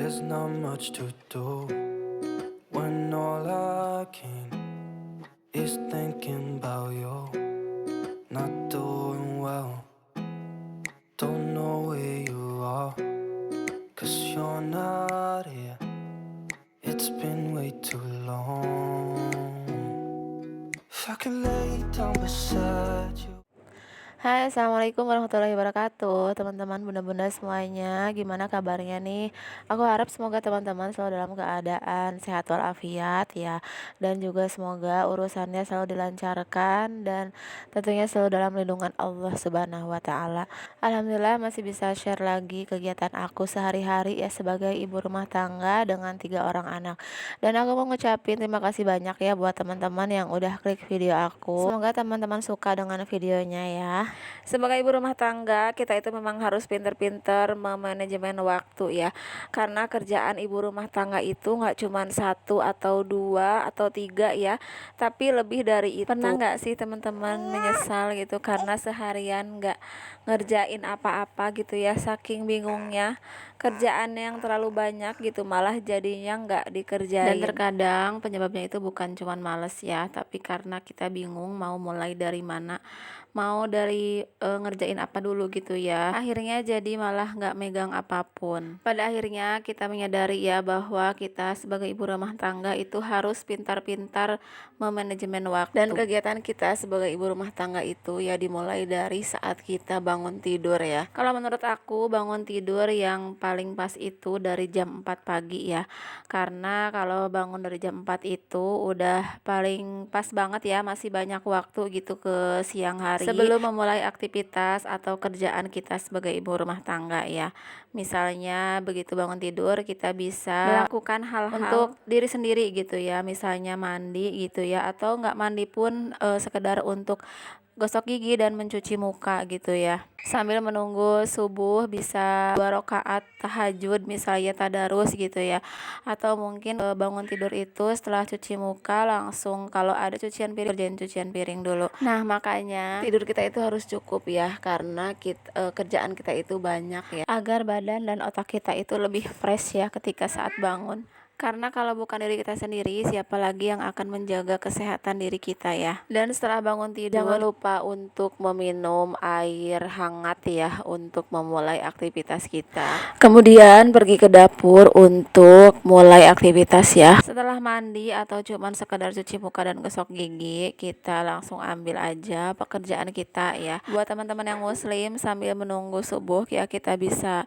There's not much to do when all I can is thinking about you. Not doing well, don't know where you are, 'cause you're not here. It's been way too long. If I could lay down beside you. Hai, assalamualaikum warahmatullahi wabarakatuh, teman-teman bunda-bunda semuanya. Gimana kabarnya nih? Aku harap semoga teman-teman selalu dalam keadaan sehat walafiat ya, dan juga semoga urusannya selalu dilancarkan dan tentunya selalu dalam lindungan Allah Subhanahu wa Ta'ala. Alhamdulillah masih bisa share lagi kegiatan aku sehari-hari ya sebagai ibu rumah tangga dengan 3 orang anak. Dan aku mau ngucapin terima kasih banyak ya buat teman-teman yang udah klik video aku. Semoga teman-teman suka dengan videonya ya. Sebagai ibu rumah tangga, kita itu memang harus pinter-pinter memanajemen waktu ya. Karena kerjaan ibu rumah tangga itu nggak cuma 1 atau 2 atau 3 ya, tapi lebih dari itu. Pernah nggak sih teman-teman menyesal gitu karena seharian nggak ngerjain apa-apa gitu ya, saking bingungnya kerjaan yang terlalu banyak gitu, malah jadinya nggak dikerjain. Dan terkadang penyebabnya itu bukan cuma males ya, tapi karena kita bingung mau mulai dari mana, mau dari ngerjain apa dulu gitu ya. Akhirnya jadi malah nggak megang apapun. Pada akhirnya kita menyadari ya bahwa kita sebagai ibu rumah tangga itu harus pintar-pintar memanajemen waktu. Dan kegiatan kita sebagai ibu rumah tangga itu ya dimulai dari saat kita bangun tidur ya. Kalau menurut aku bangun tidur yang paling pas itu dari jam 4 pagi ya. Karena kalau bangun dari jam 4 itu udah paling pas banget ya, masih banyak waktu gitu ke siang hari sebelum memulai aktivitas atau kerjaan kita sebagai ibu rumah tangga ya. Misalnya begitu bangun tidur kita bisa melakukan hal-hal untuk diri sendiri gitu ya, misalnya mandi gitu ya, atau nggak mandi pun sekedar untuk gosok gigi dan mencuci muka gitu ya, sambil menunggu subuh bisa 2 rakaat tahajud misalnya tadarus gitu ya, atau mungkin bangun tidur itu setelah cuci muka langsung kalau ada cucian piring kerjain cucian piring dulu. Nah makanya tidur kita itu harus cukup ya, karena kerjaan kita itu banyak ya, agar badan dan otak kita itu lebih fresh ya ketika saat bangun. Karena kalau bukan diri kita sendiri, siapa lagi yang akan menjaga kesehatan diri kita ya. Dan setelah bangun tidur, jangan lupa untuk meminum air hangat ya untuk memulai aktivitas kita. Kemudian pergi ke dapur untuk mulai aktivitas ya. Setelah mandi atau cuman sekedar cuci muka dan gosok gigi, kita langsung ambil aja pekerjaan kita ya. Buat teman-teman yang muslim, sambil menunggu subuh ya kita bisa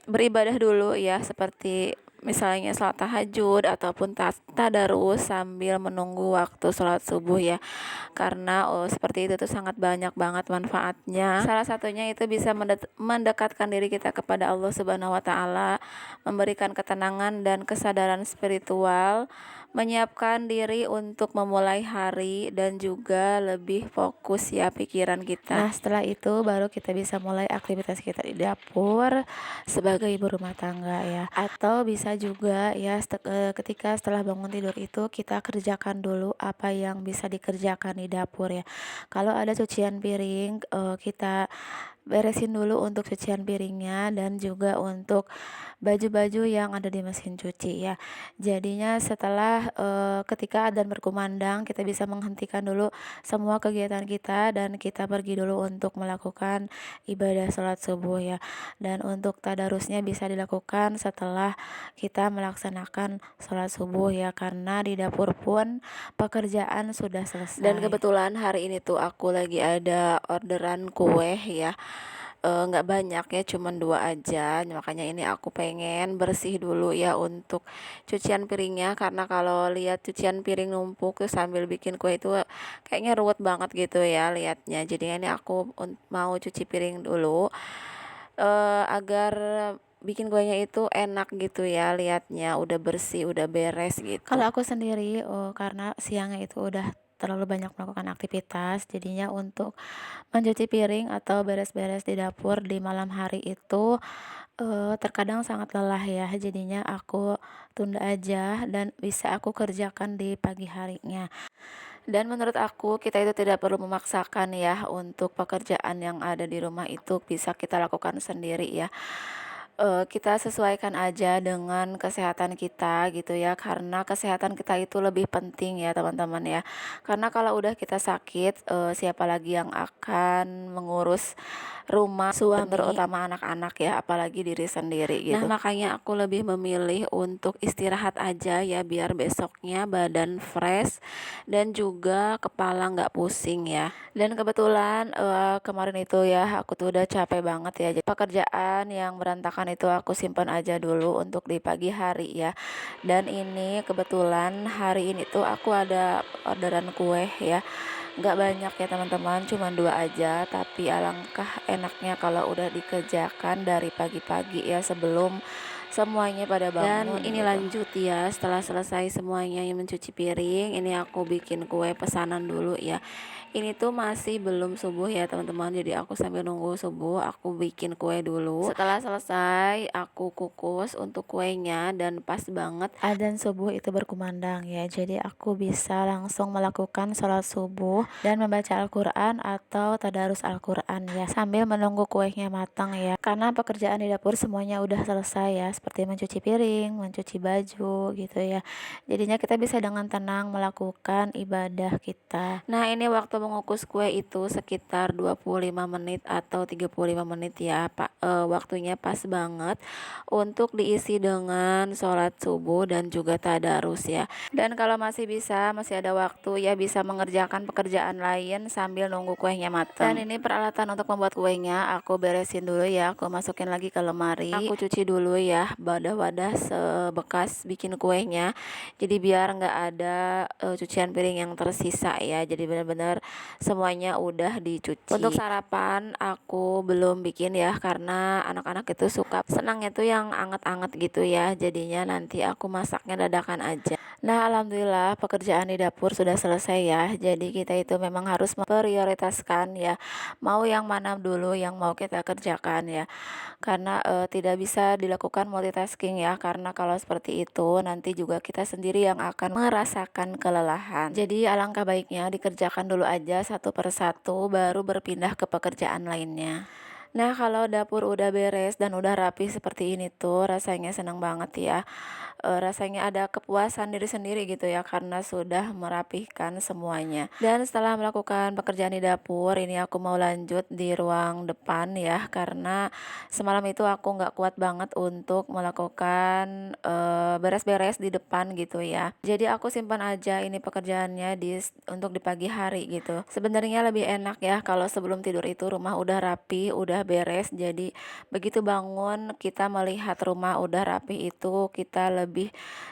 beribadah dulu ya, seperti misalnya sholat tahajud ataupun tadarus sambil menunggu waktu sholat subuh ya. Karena seperti itu tuh sangat banyak banget manfaatnya. Salah satunya itu bisa mendekatkan diri kita kepada Allah Subhanahu wa Ta'ala, memberikan ketenangan dan kesadaran spiritual, menyiapkan diri untuk memulai hari, dan juga lebih fokus ya pikiran kita. Nah setelah itu baru kita bisa mulai aktivitas kita di dapur sebagai ibu rumah tangga ya. Atau bisa juga ya ketika setelah bangun tidur itu kita kerjakan dulu apa yang bisa dikerjakan di dapur ya. Kalau ada cucian piring, kita beresin dulu untuk cucian piringnya dan juga untuk baju-baju yang ada di mesin cuci ya. Jadinya setelah ketika adzan berkumandang, kita bisa menghentikan dulu semua kegiatan kita dan kita pergi dulu untuk melakukan ibadah sholat subuh ya. Dan untuk tadarusnya bisa dilakukan setelah kita melaksanakan sholat subuh ya, karena di dapur pun pekerjaan sudah selesai. Dan kebetulan hari ini tuh aku lagi ada orderan kue ya, nggak banyak ya, cuman 2 aja. Makanya ini aku pengen bersih dulu ya untuk cucian piringnya, karena kalau lihat cucian piring numpuk tuh sambil bikin kue itu kayaknya ruwet banget gitu ya liatnya. Jadinya ini aku mau cuci piring dulu agar bikin kuenya itu enak gitu ya liatnya, udah bersih, udah beres gitu. Kalau aku sendiri karena siangnya itu udah terlalu banyak melakukan aktivitas, jadinya untuk mencuci piring atau beres-beres di dapur di malam hari itu terkadang sangat lelah ya, jadinya aku tunda aja dan bisa aku kerjakan di pagi harinya. Dan menurut aku kita itu tidak perlu memaksakan ya untuk pekerjaan yang ada di rumah itu bisa kita lakukan sendiri ya. kita sesuaikan aja dengan kesehatan kita gitu ya, karena kesehatan kita itu lebih penting ya teman-teman ya. Karena kalau udah kita sakit, siapa lagi yang akan mengurus rumah, suami, terutama anak-anak ya, apalagi diri sendiri gitu. Nah, makanya aku lebih memilih untuk istirahat aja ya, biar besoknya badan fresh dan juga kepala nggak pusing ya. Dan kebetulan kemarin itu ya aku tuh udah capek banget ya. Jadi pekerjaan yang berantakan itu aku simpan aja dulu untuk di pagi hari ya. Dan ini kebetulan hari ini tuh aku ada orderan kue ya. Nggak banyak ya teman-teman, cuma 2 aja, tapi alangkah enaknya kalau udah dikerjakan dari pagi-pagi ya sebelum semuanya pada bangun. Dan ini gitu. Lanjut ya, setelah selesai semuanya yang mencuci piring, ini aku bikin kue pesanan dulu ya. Ini tuh masih belum subuh ya teman-teman, jadi aku sambil nunggu subuh aku bikin kue dulu. Setelah selesai aku kukus untuk kuenya dan pas banget adzan subuh itu berkumandang ya, jadi aku bisa langsung melakukan sholat subuh dan membaca Al-Quran atau tadarus Al-Quran ya, sambil menunggu kuenya matang ya, karena pekerjaan di dapur semuanya udah selesai ya, seperti mencuci piring, mencuci baju gitu ya. Jadinya kita bisa dengan tenang melakukan ibadah kita. Nah, ini waktu mengukus kue itu sekitar 25 menit atau 35 menit ya Pak. Waktunya pas banget untuk diisi dengan sholat subuh dan juga tadarus ya. Dan kalau masih ada waktu ya, bisa mengerjakan pekerjaan lain sambil nunggu kuenya matang. Dan ini peralatan untuk membuat kuenya aku beresin dulu ya, aku masukin lagi ke lemari. Aku cuci dulu ya wadah-wadah sebekas bikin kuenya. Jadi biar nggak ada cucian piring yang tersisa ya. Jadi benar-benar semuanya udah dicuci. Untuk sarapan aku belum bikin ya, karena anak-anak itu suka senangnya tuh yang anget-anget gitu ya. Jadinya nanti aku masaknya dadakan aja. Nah, alhamdulillah pekerjaan di dapur sudah selesai ya. Jadi kita itu memang harus memprioritaskan ya, mau yang mana dulu yang mau kita kerjakan ya. Karena tidak bisa dilakukan multitasking ya, karena kalau seperti itu nanti juga kita sendiri yang akan merasakan kelelahan. Jadi alangkah baiknya dikerjakan dulu aja satu persatu, baru berpindah ke pekerjaan lainnya. Nah, kalau dapur udah beres dan udah rapi seperti ini tuh rasanya senang banget ya. Rasanya ada kepuasan diri sendiri gitu ya, karena sudah merapihkan semuanya. Dan setelah melakukan pekerjaan di dapur, ini aku mau lanjut di ruang depan ya, karena semalam itu aku nggak kuat banget untuk melakukan beres-beres di depan gitu ya. Jadi aku simpan aja ini pekerjaannya untuk di pagi hari gitu. Sebenarnya lebih enak ya kalau sebelum tidur itu rumah udah rapi, udah beres. Jadi begitu bangun kita melihat rumah udah rapi itu, kita lebih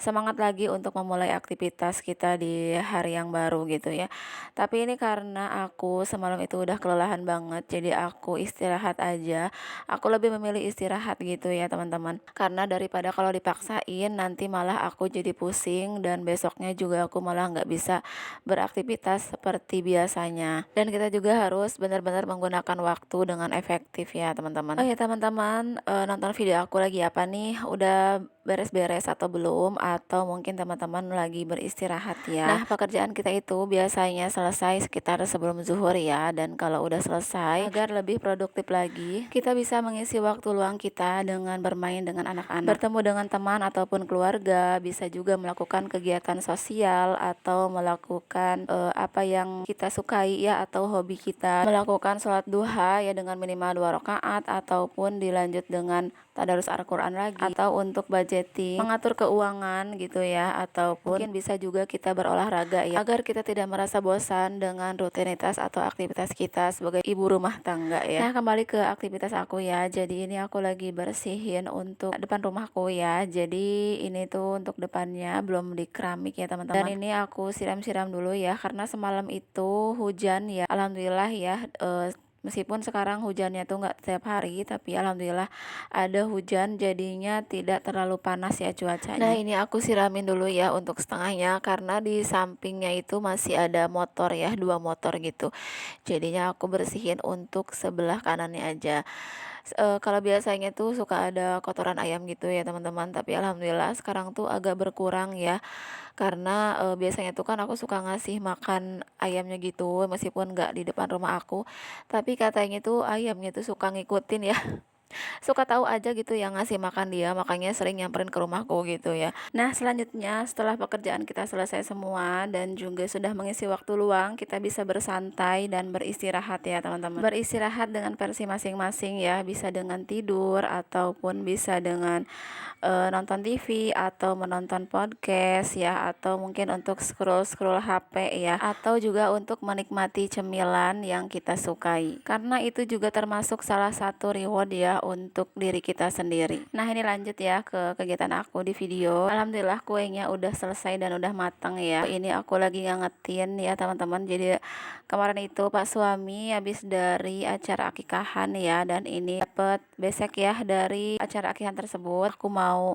semangat lagi untuk memulai aktivitas kita di hari yang baru gitu ya. Tapi ini karena aku semalam itu udah kelelahan banget, jadi aku istirahat aja. Aku lebih memilih istirahat gitu ya teman-teman, karena daripada kalau dipaksain nanti malah aku jadi pusing dan besoknya juga aku malah nggak bisa beraktivitas seperti biasanya. Dan kita juga harus benar-benar menggunakan waktu dengan efektif ya teman-teman. Oh ya teman-teman, nonton video aku lagi apa nih? Udah beres-beres atau belum? Atau mungkin teman-teman lagi beristirahat ya? Nah, pekerjaan kita itu biasanya selesai sekitar sebelum zuhur ya. Dan kalau udah selesai, agar lebih produktif lagi, kita bisa mengisi waktu luang kita dengan bermain dengan anak-anak, bertemu dengan teman ataupun keluarga, bisa juga melakukan kegiatan sosial atau melakukan apa yang kita sukai ya, atau hobi kita, melakukan sholat duha ya dengan minimal 2 rakaat, ataupun dilanjut dengan tadarus Al-Quran lagi, atau untuk budgeting, mengatur keuangan gitu ya, ataupun mungkin bisa juga kita berolahraga ya, agar kita tidak merasa bosan dengan rutinitas atau aktivitas kita sebagai ibu rumah tangga ya. Nah, kembali ke aktivitas aku ya. Jadi ini aku lagi bersihin untuk depan rumahku ya. Jadi ini tuh untuk depannya belum di keramik ya teman-teman. Dan ini aku siram-siram dulu ya, karena semalam itu hujan ya. Alhamdulillah ya, meskipun sekarang hujannya tuh nggak setiap hari, tapi alhamdulillah ada hujan, jadinya tidak terlalu panas ya cuacanya. Nah, ini aku siramin dulu ya untuk setengahnya, karena di sampingnya itu masih ada motor ya, 2 motor gitu. Jadinya aku bersihin untuk sebelah kanannya aja. Kalau biasanya tuh suka ada kotoran ayam gitu ya teman-teman, tapi alhamdulillah sekarang tuh agak berkurang ya. Karena biasanya tuh kan aku suka ngasih makan ayamnya gitu, meskipun nggak di depan rumah aku, tapi katanya tuh ayamnya tuh suka ngikutin ya. suka tahu aja gitu ya ngasih makan dia, makanya sering nyamperin ke rumahku gitu ya. Nah, selanjutnya setelah pekerjaan kita selesai semua dan juga sudah mengisi waktu luang, kita bisa bersantai dan beristirahat ya teman-teman. Beristirahat dengan versi masing-masing ya, bisa dengan tidur ataupun bisa dengan nonton TV atau menonton podcast ya, atau mungkin untuk scroll-scroll HP ya, atau juga untuk menikmati cemilan yang kita sukai. Karena itu juga termasuk salah satu reward ya untuk diri kita sendiri. Nah, ini lanjut ya ke kegiatan aku di video. Alhamdulillah kuenya udah selesai dan udah matang ya. Ini aku lagi ngangetin ya teman-teman. Jadi kemarin itu Pak suami habis dari acara akikahan ya, dan ini dapat besek ya dari acara akikahan tersebut. Aku mau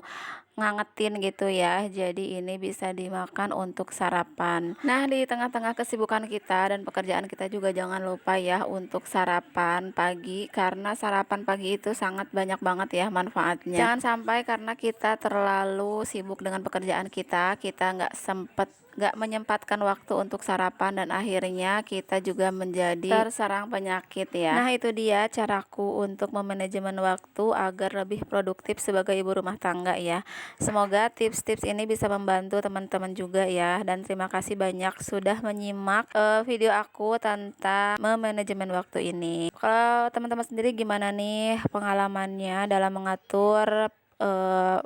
ngangetin gitu ya, jadi ini bisa dimakan untuk sarapan. Nah, di tengah-tengah kesibukan kita dan pekerjaan kita juga jangan lupa ya untuk sarapan pagi, karena sarapan pagi itu sangat banyak banget ya manfaatnya. Jangan sampai karena kita terlalu sibuk dengan pekerjaan kita nggak menyempatkan waktu untuk sarapan, dan akhirnya kita juga menjadi terserang penyakit ya. Nah, itu dia caraku untuk memanajemen waktu agar lebih produktif sebagai ibu rumah tangga ya. Semoga tips-tips ini bisa membantu teman-teman juga ya, dan terima kasih banyak sudah menyimak video aku tentang memanajemen waktu ini. Kalau teman-teman sendiri gimana nih pengalamannya dalam mengatur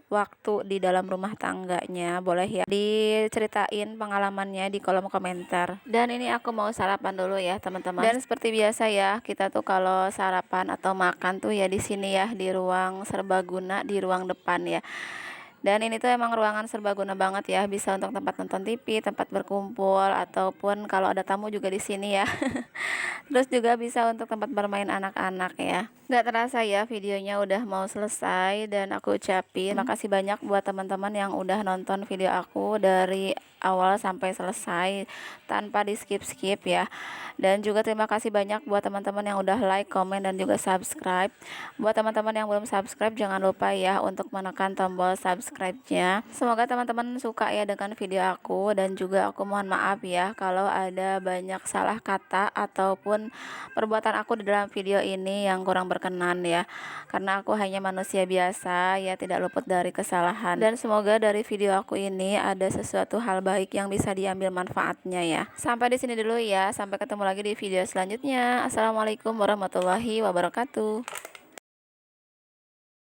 waktu di dalam rumah tangganya? Boleh ya diceritain pengalamannya di kolom komentar. Dan ini aku mau sarapan dulu ya teman-teman. Dan seperti biasa ya, kita tuh kalau sarapan atau makan tuh ya di sini ya, di ruang serbaguna, di ruang depan ya. Dan ini tuh emang ruangan serbaguna banget ya, bisa untuk tempat nonton TV, tempat berkumpul, ataupun kalau ada tamu juga di sini ya. Terus juga bisa untuk tempat bermain anak-anak ya. Gak terasa ya videonya udah mau selesai, dan aku ucapin makasih banyak buat teman-teman yang udah nonton video aku dari awal sampai selesai tanpa di skip-skip ya. Dan juga terima kasih banyak buat teman-teman yang udah like, komen, dan juga subscribe. Buat teman-teman yang belum subscribe, jangan lupa ya untuk menekan tombol subscribe-nya. Semoga teman-teman suka ya dengan video aku, dan juga aku mohon maaf ya kalau ada banyak salah kata ataupun perbuatan aku di dalam video ini yang kurang berkenan ya, karena aku hanya manusia biasa ya, tidak luput dari kesalahan. Dan semoga dari video aku ini ada sesuatu hal baik yang bisa diambil manfaatnya ya. Sampai di sini dulu ya, sampai ketemu lagi di video selanjutnya. Assalamualaikum warahmatullahi wabarakatuh.